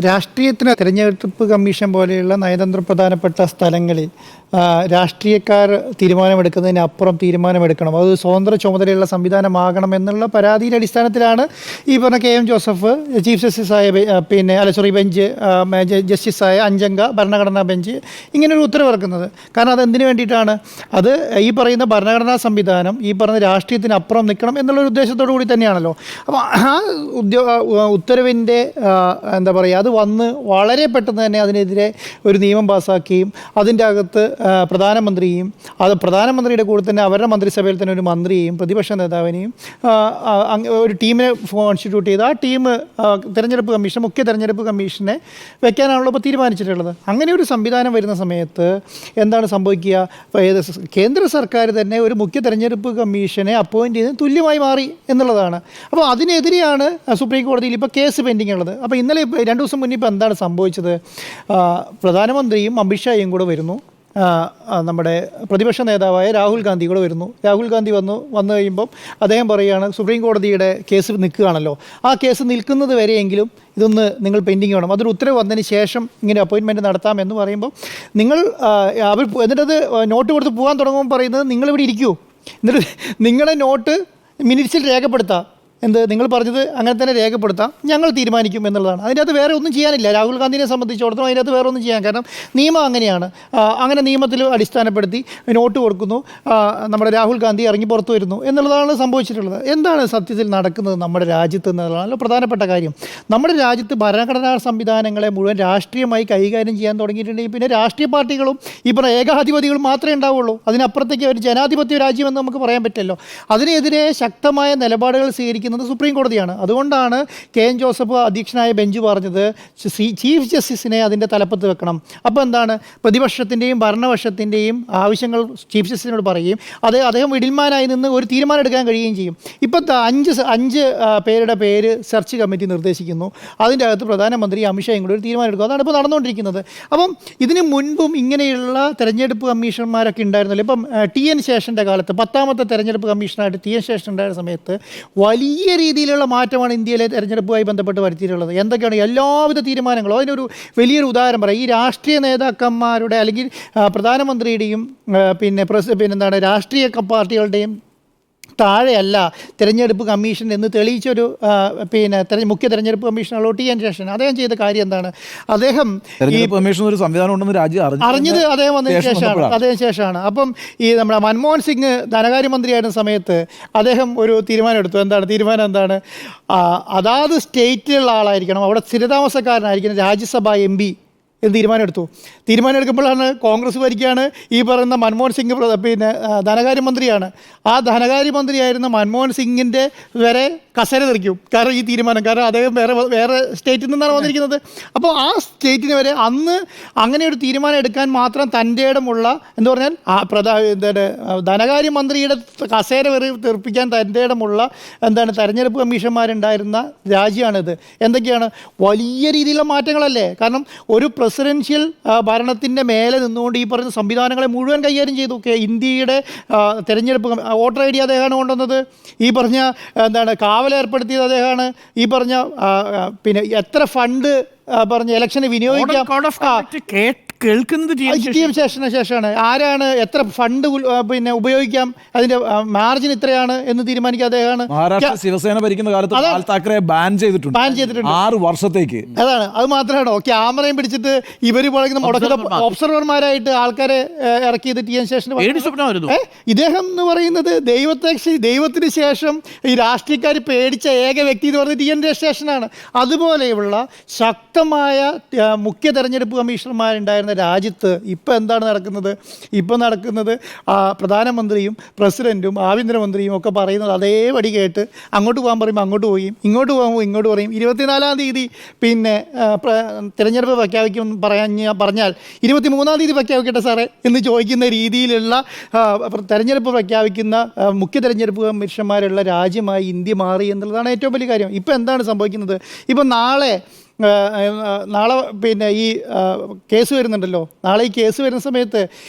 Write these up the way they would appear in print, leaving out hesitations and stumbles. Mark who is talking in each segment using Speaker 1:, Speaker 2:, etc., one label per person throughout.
Speaker 1: രാഷ്ട്രീയത്തിന് തെരഞ്ഞെടുപ്പ് കമ്മീഷൻ പോലെയുള്ള നയതന്ത്ര പ്രധാനപ്പെട്ട സ്ഥലങ്ങളിൽ രാഷ്ട്രീയക്കാർ തീരുമാനമെടുക്കുന്നതിനപ്പുറം തീരുമാനമെടുക്കണം, അത് സ്വതന്ത്ര ചുമതലയുള്ള സംവിധാനമാകണം എന്നുള്ള പരാതിയുടെ അടിസ്ഥാനത്തിലാണ് ഈ പറഞ്ഞ കെ എം ജോസഫ് ചീഫ് ജസ്റ്റിസായ ബെഞ്ച് ജസ്റ്റിസായ അഞ്ചംഗ ഭരണഘടനാ ബെഞ്ച് ഇങ്ങനൊരു ഉത്തരവിറക്കുന്നത്. കാരണം അതെന്തിനു വേണ്ടിയിട്ടാണ്? അത് ഈ പറയുന്ന ഭരണഘടനാ സംവിധാനം ഈ പറഞ്ഞ രാഷ്ട്രീയത്തിനപ്പുറം നിൽക്കണം എന്നുള്ളൊരു ഉദ്ദേശത്തോടു കൂടി തന്നെയാണല്ലോ. അപ്പോൾ ആ ഉത്തരവിൻ്റെ എന്താ പറയുക, അത് വന്ന് വളരെ പെട്ടെന്ന് തന്നെ അതിനെതിരെ ഒരു നിയമം പാസ്സാക്കുകയും അതിൻ്റെ അകത്ത് പ്രധാനമന്ത്രിയുടെ കൂടെ തന്നെ അവരുടെ മന്ത്രിസഭയിൽ തന്നെ ഒരു മന്ത്രിയെയും പ്രതിപക്ഷ നേതാവിനെയും ഒരു ടീമിനെ കോൺസ്റ്റിറ്റ്യൂട്ട് ചെയ്ത് ആ ടീം മുഖ്യ തെരഞ്ഞെടുപ്പ് കമ്മീഷനെ വെക്കാനാണല്ലോ ഇപ്പോൾ തീരുമാനിച്ചിട്ടുള്ളത്. അങ്ങനെ ഒരു സംവിധാനം വരുന്ന സമയത്ത് എന്താണ് സംഭവിക്കുക? കേന്ദ്ര സർക്കാർ തന്നെ ഒരു മുഖ്യ തെരഞ്ഞെടുപ്പ് കമ്മീഷനെ അപ്പോയിൻറ്റ് ചെയ്ത് തുല്യമായി മാറി എന്നുള്ളതാണ്. അപ്പോൾ അതിനെതിരെയാണ് സുപ്രീം കോടതിയിൽ ഇപ്പോൾ കേസ് പെൻഡിങ് ഉള്ളത്. അപ്പോൾ ഇന്നലെ 2 ദിവസം മുന്നേ ഇപ്പോൾ എന്താണ് സംഭവിച്ചത്? പ്രധാനമന്ത്രിയും അമിത്ഷായും കൂടെ വരുന്നു, നമ്മുടെ പ്രതിപക്ഷ നേതാവായ രാഹുൽ ഗാന്ധി കൂടെ വരുന്നു. രാഹുൽ ഗാന്ധി വന്നു കഴിയുമ്പം അദ്ദേഹം പറയുകയാണ്, സുപ്രീം കോടതിയുടെ കേസ് നിൽക്കുകയാണല്ലോ, ആ കേസ് നിൽക്കുന്നത് വരെയെങ്കിലും ഇതൊന്ന് നിങ്ങൾ പെൻഡിങ് വേണം, അതൊരു ഉത്തരവ് വന്നതിന് ശേഷം ഇങ്ങനെ അപ്പോയിൻമെൻറ്റ് നടത്താമെന്ന് പറയുമ്പോൾ എന്നിട്ടത് നോട്ട് കൊടുത്ത് പോകാൻ തുടങ്ങുമ്പോൾ പറയുന്നത് നിങ്ങളിവിടെ ഇരിക്കൂ, എന്നിട്ട് നിങ്ങളുടെ നോട്ട് മിനിറ്റ്സിൽ രേഖപ്പെടുത്താം, നിങ്ങൾ പറഞ്ഞത് അങ്ങനെ തന്നെ രേഖപ്പെടുത്താം, ഞങ്ങൾ തീരുമാനിക്കും എന്നുള്ളതാണ്. അതിൻ്റെ അകത്ത് വേറെ ഒന്നും ചെയ്യാനില്ല. രാഹുൽ ഗാന്ധിനെ സംബന്ധിച്ചിടത്തോളം അതിൻ്റെ അകത്ത് വേറെ ഒന്നും ചെയ്യാൻ, കാരണം നിയമം അങ്ങനെയാണ്. അങ്ങനെ നിയമത്തിൽ അടിസ്ഥാനപ്പെടുത്തി നോട്ട് കൊടുക്കുന്നു, നമ്മുടെ രാഹുൽ ഗാന്ധി ഇറങ്ങി പുറത്തു വരുന്നു എന്നുള്ളതാണ് സംഭവിച്ചിട്ടുള്ളത്. എന്താണ് സത്യത്തിൽ നടക്കുന്നത് നമ്മുടെ രാജ്യത്ത് എന്നുള്ളതാണല്ലോ പ്രധാനപ്പെട്ട കാര്യം. നമ്മുടെ രാജ്യത്ത് ഭരണഘടനാ സംവിധാനങ്ങളെ മുഴുവൻ രാഷ്ട്രീയമായി കൈകാര്യം ചെയ്യാൻ തുടങ്ങിയിട്ടുണ്ടെങ്കിൽ പിന്നെ രാഷ്ട്രീയ പാർട്ടികളും ഈ പറഞ്ഞ ഏകാധിപതികളും മാത്രമേ ഉണ്ടാവുള്ളൂ. അതിനപ്പുറത്തേക്ക് ഒരു ജനാധിപത്യ രാജ്യമെന്ന് നമുക്ക് പറയാൻ പറ്റില്ലല്ലോ. അതിനെതിരെ ശക്തമായ നിലപാടുകൾ സ്വീകരിക്കുന്നത് സുപ്രീം കോടതിയാണ്. അതുകൊണ്ടാണ് കെ എൻ ജോസഫ് അധ്യക്ഷനായ ബെഞ്ച് പറഞ്ഞത് ചീഫ് ജസ്റ്റിസിനെ അതിൻ്റെ തലപ്പത്ത് വെക്കണം. അപ്പോൾ എന്താണ്, പ്രതിപക്ഷത്തിൻ്റെയും ഭരണപക്ഷത്തിൻ്റെയും ആവശ്യങ്ങൾ ചീഫ് ജസ്റ്റിസിനോട് പറയുകയും അദ്ദേഹം വിടിൽമാനായി നിന്ന് ഒരു തീരുമാനം എടുക്കാൻ കഴിയുകയും ചെയ്യും. ഇപ്പോഴത്തെ അഞ്ച് പേരുടെ പേര് സെർച്ച് കമ്മിറ്റി നിർദ്ദേശിക്കുന്നു. അതിൻ്റെ അകത്ത് പ്രധാനമന്ത്രി അമിത്ഷായും കൂടി ഒരു തീരുമാനം എടുക്കും. അതാണ് ഇപ്പോൾ നടന്നുകൊണ്ടിരിക്കുന്നത്. അപ്പം ഇതിന് മുൻപും ഇങ്ങനെയുള്ള തെരഞ്ഞെടുപ്പ് കമ്മീഷന്മാരൊക്കെ ഉണ്ടായിരുന്നല്ലോ. ഇപ്പം ടി എൻ ശേഷൻ്റെ കാലത്ത് 10ാമത്തെ തെരഞ്ഞെടുപ്പ് കമ്മീഷനായിട്ട് ടി എൻ ശേഷൻ ഉണ്ടായിരുന്ന സമയത്ത് വലിയ രീതിയിലുള്ള മാറ്റമാണ് ഇന്ത്യയിലെ തെരഞ്ഞെടുപ്പുമായി ബന്ധപ്പെട്ട് വരുത്തിയിട്ടുള്ളത്. എന്തൊക്കെയാണ് എല്ലാവിധ തീരുമാനങ്ങളും. അതിനൊരു വലിയൊരു ഉദാഹരണം പറയാം. ഈ രാഷ്ട്രീയ നേതാക്കന്മാരുടെ അല്ലെങ്കിൽ പ്രധാനമന്ത്രിയുടെയും പിന്നെന്താണ് രാഷ്ട്രീയ പാർട്ടികളുടെയും താഴെയല്ല തെരഞ്ഞെടുപ്പ് കമ്മീഷൻ എന്ന് തെളിയിച്ചൊരു മുഖ്യ തെരഞ്ഞെടുപ്പ് കമ്മീഷനാണല്ലോ ടി എൻ ശേഷൻ. അദ്ദേഹം ചെയ്ത കാര്യം എന്താണ്? അദ്ദേഹം
Speaker 2: ഒരു സംവിധാനം ഉണ്ടെന്ന് രാജ്യം
Speaker 1: അറിഞ്ഞത് അദ്ദേഹം വന്നതിന് ശേഷമാണ്. അപ്പം ഈ നമ്മുടെ മൻമോഹൻ സിംഗ് ധനകാര്യമന്ത്രിയായിരുന്ന സമയത്ത് അദ്ദേഹം ഒരു തീരുമാനം എടുത്തു. തീരുമാനം എന്താണ്? അതാത് സ്റ്റേറ്റിലുള്ള ആളായിരിക്കണം, അവിടെ സ്ഥിരതാമസക്കാരനായിരിക്കണം രാജ്യസഭ MP എന്ന് തീരുമാനം എടുക്കുമ്പോഴാണ് കോൺഗ്രസ് ഭരിക്കുകയാണ്. ഈ പറയുന്ന മൻമോഹൻ സിംഗ് ധനകാര്യമന്ത്രിയാണ്. ആ ധനകാര്യമന്ത്രിയായിരുന്ന മൻമോഹൻ സിംഗിൻ്റെ വരെ കസേര തെറിക്കും. കാരണം ഈ തീരുമാനം, കാരണം അദ്ദേഹം വേറെ സ്റ്റേറ്റിൽ നിന്നാണ് വന്നിരിക്കുന്നത്. അപ്പോൾ ആ സ്റ്റേറ്റിന് വരെ അന്ന് അങ്ങനെ ഒരു തീരുമാനം എടുക്കാൻ മാത്രം തൻ്റെ ഇടമുള്ള എന്ന് പറഞ്ഞാൽ ധനകാര്യമന്ത്രിയുടെ കസേര തെറിപ്പിക്കാൻ തൻ്റെ ഇടമുള്ള തെരഞ്ഞെടുപ്പ് കമ്മീഷന്മാരുണ്ടായിരുന്ന രാജ്യമാണിത്. എന്തൊക്കെയാണ് വലിയ രീതിയിലുള്ള മാറ്റങ്ങളല്ലേ? കാരണം ഒരു പ്രസിഡൻഷ്യൽ ഭരണത്തിൻ്റെ മേലെ നിന്നുകൊണ്ട് ഈ പറയുന്ന സംവിധാനങ്ങളെ മുഴുവൻ കൈകാര്യം ചെയ്തു. ഇന്ത്യയുടെ തെരഞ്ഞെടുപ്പ് വോട്ടർ ID അദ്ദേഹമാണ് കൊണ്ടുവന്നത്. ഈ പറഞ്ഞ കാവലേർപ്പെടുത്തിയത് അദ്ദേഹമാണ്. ഈ പറഞ്ഞ എത്ര ഫണ്ട് ഇലക്ഷന് വിനിയോഗിക്കാം കേൾക്കുന്നത് ടി എം ശേഷമാണ്. ആരാണ് എത്ര ഫണ്ട് ഉപയോഗിക്കാം, അതിന്റെ മാർജിൻ ഇത്രയാണ് എന്ന് തീരുമാനിക്കുക അദ്ദേഹമാണ്.
Speaker 2: ശിവസേന ഭരിക്കുന്ന കാലത്ത് ബാൻ ചെയ്തിട്ടുണ്ട് 6 വർഷത്തേക്ക്.
Speaker 1: അതാണ്. അത് മാത്രമാണോ, ക്യാമറയും പിടിച്ചിട്ട് ഇവർ പറയുന്ന ഒബ്സർവർമാരായിട്ട് ആൾക്കാരെ ഇറക്കിയത് ടി എൻ ശേഷന്. ഇദ്ദേഹം എന്ന് പറയുന്നത് ദൈവത്തിന് ശേഷം ഈ രാഷ്ട്രീയക്കാർ പേടിച്ച ഏക വ്യക്തി എന്ന് പറയുന്നത് ടി എൻ ശേഷനാണ്. അതുപോലെയുള്ള ശക്തമായ മുഖ്യ തെരഞ്ഞെടുപ്പ് കമ്മീഷണർമാരുണ്ടായിരുന്ന രാജ്യത്ത് ഇപ്പം എന്താണ് നടക്കുന്നത്? ഇപ്പം നടക്കുന്നത് പ്രധാനമന്ത്രിയും പ്രസിഡൻറ്റും ആഭ്യന്തരമന്ത്രിയും ഒക്കെ പറയുന്നത് അതേപടി കേട്ട് അങ്ങോട്ട് പോകാൻ പറയുമ്പോൾ അങ്ങോട്ട് പോവുകയും ഇങ്ങോട്ട് പോകുമ്പോൾ ഇങ്ങോട്ട് പറയും. 24-ാം തീയതി തിരഞ്ഞെടുപ്പ് പ്രഖ്യാപിക്കും പറഞ്ഞാൽ 23-ാം തീയതി പ്രഖ്യാപിക്കട്ടെ സാറേ എന്ന് ചോദിക്കുന്ന രീതിയിലുള്ള തെരഞ്ഞെടുപ്പ് പ്രഖ്യാപിക്കുന്ന മുഖ്യ തെരഞ്ഞെടുപ്പ് കമ്മീഷന്മാരുള്ള രാജ്യമായി ഇന്ത്യ മാറി എന്നുള്ളതാണ് ഏറ്റവും വലിയ കാര്യം. ഇപ്പം എന്താണ് സംഭവിക്കുന്നത്? ഇപ്പം നാളെ നാളെ പിന്നെ ഈ കേസ് വരുന്നുണ്ടല്ലോ, നാളെ ഈ കേസ് വരുന്ന സമയത്ത്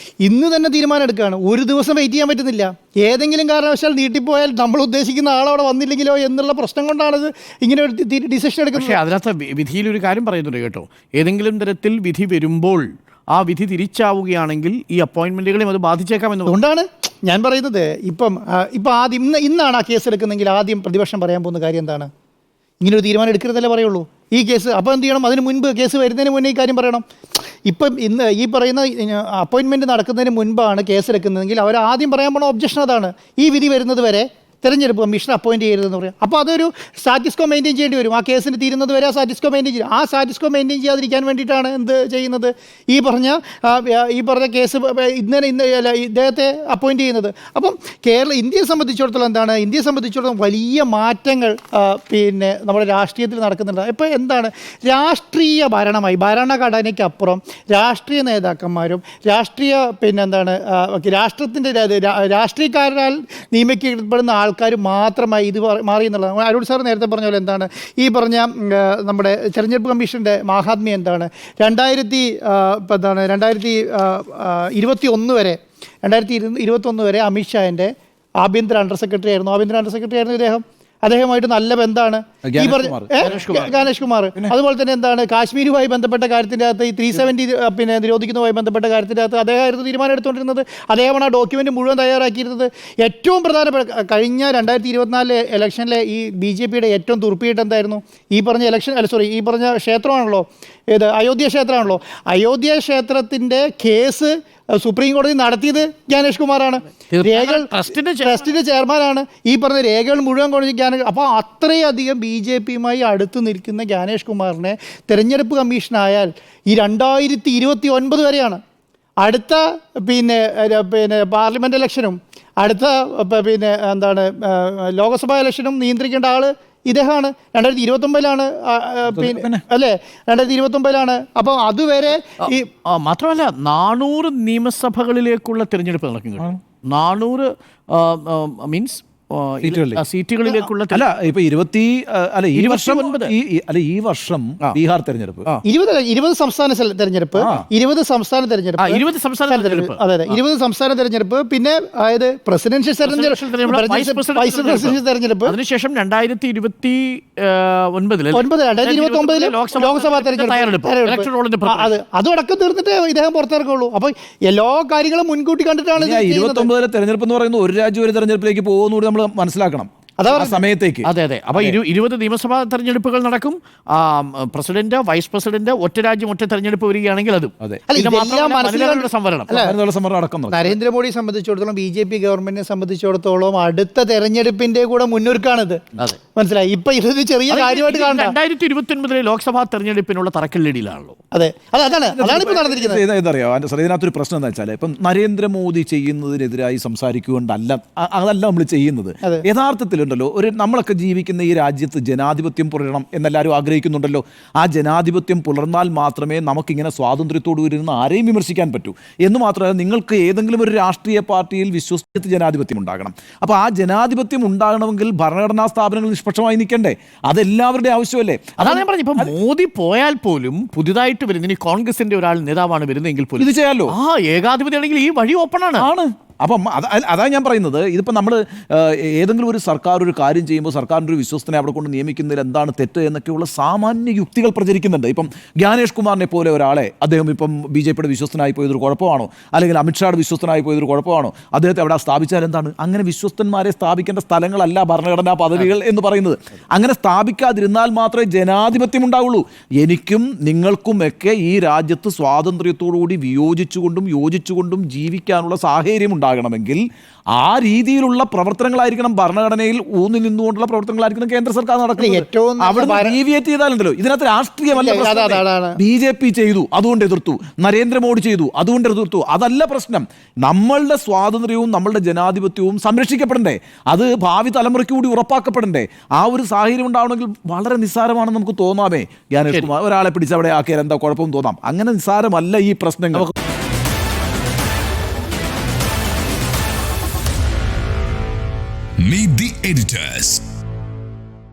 Speaker 1: ഇന്ന് തന്നെ തീരുമാനം എടുക്കുകയാണ്. ഒരു ദിവസം വെയിറ്റ് ചെയ്യാൻ പറ്റുന്നില്ല. ഏതെങ്കിലും കാരണവശാൽ നീട്ടിപ്പോയാൽ നമ്മൾ ഉദ്ദേശിക്കുന്ന ആളവിടെ വന്നില്ലെങ്കിലോ എന്നുള്ള പ്രശ്നം കൊണ്ടാണത് ഇങ്ങനെ ഒരു ഡിസിഷൻ എടുക്കുന്നത്.
Speaker 3: പക്ഷേ അതിനകത്ത് വിധിയിലൊരു കാര്യം പറയുന്നുണ്ട് കേട്ടോ, ഏതെങ്കിലും തരത്തിൽ വിധി വരുമ്പോൾ ആ വിധി തിരിച്ചാവുകയാണെങ്കിൽ ഈ അപ്പോയിൻമെൻറ്റുകളെയും അത് ബാധിച്ചേക്കാമെന്ന്.
Speaker 1: അതുകൊണ്ടാണ് ഞാൻ പറയുന്നത്, ഇപ്പം ആദ്യം ഇന്നാണ് ആ കേസ് എടുക്കുന്നതെങ്കിൽ ആദ്യം പ്രതിപക്ഷം പറയാൻ പോകുന്ന കാര്യം എന്താണ്? ഇങ്ങനൊരു തീരുമാനം എടുക്കരുതല്ലേ പറയുള്ളൂ ഈ കേസ്. അപ്പോൾ എന്ത് ചെയ്യണം? അതിന് മുൻപ്, കേസ് വരുന്നതിന് മുന്നേ ഈ കാര്യം പറയണം. ഇപ്പം ഇന്ന് ഈ പറയുന്ന അപ്പോയിൻമെൻറ്റ് നടക്കുന്നതിന് മുൻപാണ് കേസ് എടുക്കുന്നതെങ്കിൽ അവർ ആദ്യം പറയാൻ പോണ ഒബ്ജക്ഷൻ അതാണ്, ഈ വിധി വരുന്നത് വരെ തെരഞ്ഞെടുപ്പ് കമ്മീഷൻ അപ്പോയിൻറ്റ് ചെയ്യരുതെന്ന് പറയാം. അപ്പോൾ അതൊരു സ്റ്റാറ്റിസ്കോ മെയിൻറ്റെയിൻ ചെയ്യേണ്ടി വരും. ആ കേസിന് തീരുന്നത് വരെ ആ സ്റ്റാറ്റിസ്കോ മെയിൻറ്റെയിൻ ചെയ്യും. ആ സ്റ്റാറ്റിസ്കോ മെയിൻറ്റെയിൻ ചെയ്യാതിരിക്കാൻ വേണ്ടിയിട്ടാണ് എന്ത് ചെയ്യുന്നത്, ഈ പറഞ്ഞ കേസ് ഇദ്ദേഹത്തെ അപ്പോയിൻറ്റ് ചെയ്യുന്നത്. അപ്പം ഇന്ത്യയെ സംബന്ധിച്ചിടത്തോളം എന്താണ്, ഇന്ത്യയെ സംബന്ധിച്ചിടത്തോളം വലിയ മാറ്റങ്ങൾ പിന്നെ നമ്മുടെ രാഷ്ട്രീയത്തിൽ നടക്കുന്നുണ്ട്. ഇപ്പോൾ എന്താണ്, രാഷ്ട്രീയ ഭരണഘടനയ്ക്കപ്പുറം രാഷ്ട്രീയ നേതാക്കന്മാരും രാഷ്ട്രീയക്കാരാൽ നിയമിക്കപ്പെടുന്ന ആൾക്കാർ മാത്രമായി ഇത് മാറി എന്നുള്ളതാണ്. അരുൺ സാർ നേരത്തെ പറഞ്ഞ പോലെ എന്താണ് ഈ പറഞ്ഞ നമ്മുടെ തെരഞ്ഞെടുപ്പ് കമ്മീഷൻ്റെ മാഹാത്മ്യം എന്താണ്, 2021 വരെ അമിത്ഷാൻ്റെ ആഭ്യന്തര അണ്ടർ സെക്രട്ടറി ആയിരുന്നു അദ്ദേഹമായിട്ട് നല്ല ബന്ധമാണ് ഈ പറഞ്ഞ ഗാനേഷ് കുമാർ. അതുപോലെ തന്നെ എന്താണ്, കാശ്മീരുമായി ബന്ധപ്പെട്ട കാര്യത്തിൻ്റെ അകത്ത് ഈ 370 പിന്നെ നിരോധിക്കുന്നതുമായി ബന്ധപ്പെട്ട കാര്യത്തിൻ്റെ അകത്ത് അദ്ദേഹമായിരുന്നു തീരുമാനം എടുത്തുകൊണ്ടിരുന്നത്. അദ്ദേഹമാണ് ആ ഡോക്യുമെൻ്റ് മുഴുവൻ തയ്യാറാക്കിയിരുന്നത്. ഏറ്റവും പ്രധാനപ്പെട്ട കഴിഞ്ഞ 2024 ഇലക്ഷനിലെ ഈ BJPയുടെ ഏറ്റവും തുറുപ്പിയിട്ട് എന്തായിരുന്നു, ഈ പറഞ്ഞ ക്ഷേത്രമാണല്ലോ, അയോധ്യ ക്ഷേത്രമാണല്ലോ. അയോധ്യ ക്ഷേത്രത്തിൻ്റെ കേസ് സുപ്രീം കോടതി നടത്തിയത് ഗാനേഷ് കുമാറാണ്. രേഖകൾ ട്രസ്റ്റിൻ്റെ ചെയർമാനാണ്. ഈ പറഞ്ഞ രേഖകൾ മുഴുവൻ കൊണ്ട് അപ്പോൾ അത്രയധികം BJPയുമായി അടുത്ത് നിൽക്കുന്ന ഗാനേഷ് കുമാറിനെ തെരഞ്ഞെടുപ്പ് കമ്മീഷനായാൽ ഈ 2029 വരെയാണ്. അടുത്ത പിന്നെ പാർലമെൻറ്റ് ഇലക്ഷനും അടുത്ത ലോക്സഭാ ഇലക്ഷനും നിയന്ത്രിക്കേണ്ട ആൾ ഇദ്ദേഹമാണ്. 2029 പിന്നെ അല്ലേ, 2029 അപ്പോൾ അതുവരെ ഈ
Speaker 3: മാത്രമല്ല 400 നിയമസഭകളിലേക്കുള്ള തിരഞ്ഞെടുപ്പ് നടക്കും. 400 മീൻസ് സീറ്റുകളിലേക്കുള്ള
Speaker 2: ഈ വർഷം ബീഹാർ തെരഞ്ഞെടുപ്പ്
Speaker 1: 20 സംസ്ഥാന തെരഞ്ഞെടുപ്പ്, 20 സംസ്ഥാന തെരഞ്ഞെടുപ്പ്, അതെ 20 സംസ്ഥാന തെരഞ്ഞെടുപ്പ്, പിന്നെ അതായത് പ്രസിഡൻഷ്യൽ തെരഞ്ഞെടുപ്പ്,
Speaker 3: അതിനുശേഷം 2029
Speaker 1: ലോക്സഭാ തെരഞ്ഞെടുപ്പ് അതടക്കം തീർന്നിട്ട് ഇദ്ദേഹം പുറത്തിറക്കുള്ളൂ. അപ്പൊ എല്ലാ കാര്യങ്ങളും മുൻകൂട്ടി കണ്ടിട്ടാണ്
Speaker 2: 2029 തെരഞ്ഞെടുപ്പ് എന്ന് പറയുന്നത് ഒരു രാജ്യം ഒരു തെരഞ്ഞെടുപ്പിലേക്ക് പോകുന്നൂടെ നമ്മൾ മനസ്സിലാക്കണം സമയത്തേക്ക്.
Speaker 3: അതെ. അപ്പോൾ 20 നിയമസഭാ തെരഞ്ഞെടുപ്പുകൾ നടക്കും. പ്രസിഡന്റ്, വൈസ് പ്രസിഡന്റ്, ഒറ്റ രാജ്യം ഒറ്റ തെരഞ്ഞെടുപ്പ് വരികയാണെങ്കിൽ അതും സംവരണം
Speaker 2: അടക്കം.
Speaker 1: നരേന്ദ്രമോദിയെ സംബന്ധിച്ചിടത്തോളം BJP ഗവൺമെന്റിനെ സംബന്ധിച്ചിടത്തോളം അടുത്ത തെരഞ്ഞെടുപ്പിന്റെ കൂടെ മുന്നൊരുക്കാണിത്. മനസ്സിലായി. ഇപ്പൊ ഇത് ചെറിയ കാര്യമായിട്ട് കാണാം.
Speaker 3: 2029 ലോക്സഭാ തെരഞ്ഞെടുപ്പിനുള്ള തറക്കല്ലിടിയിലാണല്ലോ.
Speaker 1: അതാണ് ഇപ്പൊ നടന്നിരിക്കുന്നത്.
Speaker 2: ഇതറിയാം ഇതിനകത്തൊരു പ്രശ്നം എന്താ വെച്ചാൽ, ഇപ്പം നരേന്ദ്രമോദി ചെയ്യുന്നതിനെതിരായി സംസാരിക്കുകകൊണ്ടല്ല അതല്ല നമ്മൾ ചെയ്യുന്നത്. യഥാർത്ഥത്തിൽ നമ്മളൊക്കെ ജീവിക്കുന്ന ഈ രാജ്യത്ത് ജനാധിപത്യം പുലരണം എന്നെല്ലാവരും ആഗ്രഹിക്കുന്നുണ്ടല്ലോ. ആ ജനാധിപത്യം പുലർന്നാൽ മാത്രമേ നമുക്കിങ്ങനെ സ്വാതന്ത്ര്യത്തോടു ഇരുന്ന് ആരെയും വിമർശിക്കാൻ പറ്റൂ. എന്ന് മാത്രമല്ല, നിങ്ങൾക്ക് ഏതെങ്കിലും ഒരു രാഷ്ട്രീയ പാർട്ടിയിൽ വിശ്വസിച്ച് ജനാധിപത്യം ഉണ്ടാകണം. അപ്പോൾ ആ ജനാധിപത്യം ഉണ്ടാകണമെങ്കിൽ ഭരണഘടനാ സ്ഥാപനങ്ങൾ നിഷ്പക്ഷമായി നിൽക്കണ്ടേ? അതെല്ലാവരുടെ ആവശ്യമല്ലേ?
Speaker 3: അതാണ് ഞാൻ പറഞ്ഞു. ഇപ്പം മോദി പോയാൽ പോലും പുതിയതായിട്ട് വരുന്ന ഇനി കോൺഗ്രസിന്റെ ഒരാൾ നേതാവാണ് വരുന്നതെങ്കിൽ പോലും
Speaker 2: ഇത് ചെയ്യാലോ.
Speaker 3: ഏകാധിപതി ആണെങ്കിൽ ഈ വഴി ഓപ്പൺ ആണ്.
Speaker 2: അപ്പം അതാണ് ഞാൻ പറയുന്നത്. ഇതിപ്പോൾ നമ്മൾ ഏതെങ്കിലും ഒരു സർക്കാർ ഒരു കാര്യം ചെയ്യുമ്പോൾ സർക്കാരിൻ്റെ ഒരു വിശ്വസ്തനെ അവിടെ കൊണ്ട് നിയമിക്കുന്നതിൽ എന്താണ് തെറ്റ് എന്നൊക്കെയുള്ള സാമാന്യ യുക്തികൾ പ്രചരിക്കുന്നുണ്ട്. ഇപ്പം ജ്ഞാനേഷ് കുമാറിനെ പോലെ ഒരാളെ അദ്ദേഹം ഇപ്പം BJPയുടെ വിശ്വസ്തനായി പോയതൊരു കുഴപ്പമാണോ? അല്ലെങ്കിൽ അമിത്ഷായുടെ വിശ്വസ്തനായി പോയതൊരു കുഴപ്പമാണോ? അദ്ദേഹത്തെ അവിടെ സ്ഥാപിച്ചാൽ എന്താണ്? അങ്ങനെ വിശ്വസ്തന്മാരെ സ്ഥാപിക്കേണ്ട സ്ഥലങ്ങളല്ല ഭരണഘടനാ പദവികൾ എന്ന് പറയുന്നത്. അങ്ങനെ സ്ഥാപിക്കാതിരുന്നാൽ മാത്രമേ ജനാധിപത്യം ഉണ്ടാവുള്ളൂ. എനിക്കും നിങ്ങൾക്കുമൊക്കെ ഈ രാജ്യത്ത് സ്വാതന്ത്ര്യത്തോടുകൂടി വിയോജിച്ചുകൊണ്ടും യോജിച്ചുകൊണ്ടും ജീവിക്കാനുള്ള സാഹചര്യം ഉണ്ടാകണമെങ്കിൽ ആ രീതിയിലുള്ള പ്രവർത്തനങ്ങളായിരിക്കണം ഭരണഘടനയിൽ ഊന്നി നിന്നുകൊണ്ടുള്ള പ്രവർത്തനങ്ങളായിരിക്കണം കേന്ദ്ര സർക്കാർ നടക്കുന്നത്. അവിടെ ഡീവിയേറ്റ് ചെയ്താലുണ്ടല്ലോ ഇതിനകത്ത് രാഷ്ട്രീയമല്ല. BJP ചെയ്തു അതുകൊണ്ട് എതിർത്തു, നരേന്ദ്രമോദി ചെയ്തു അതുകൊണ്ട് എതിർത്തു, അതല്ല പ്രശ്നം. നമ്മളുടെ സ്വാതന്ത്ര്യവും നമ്മളുടെ ജനാധിപത്യവും സംരക്ഷിക്കപ്പെടണ്ടേ? അത് ഭാവി തലമുറയ്ക്ക് കൂടി ഉറപ്പാക്കപ്പെടണ്ടേ? ആ ഒരു സാഹചര്യം ഉണ്ടാവണമെങ്കിൽ വളരെ നിസ്സാരമാണെന്ന് നമുക്ക് തോന്നാമേ. ജ്ഞാനേഷ് കുമാർ ഒരാളെ പിടിച്ച് അവിടെ ആക്കിയാൽ എന്താ കുഴപ്പം തോന്നാം. അങ്ങനെ നിസ്സാരമല്ല ഈ പ്രശ്നങ്ങൾ.
Speaker 4: Meet the editors.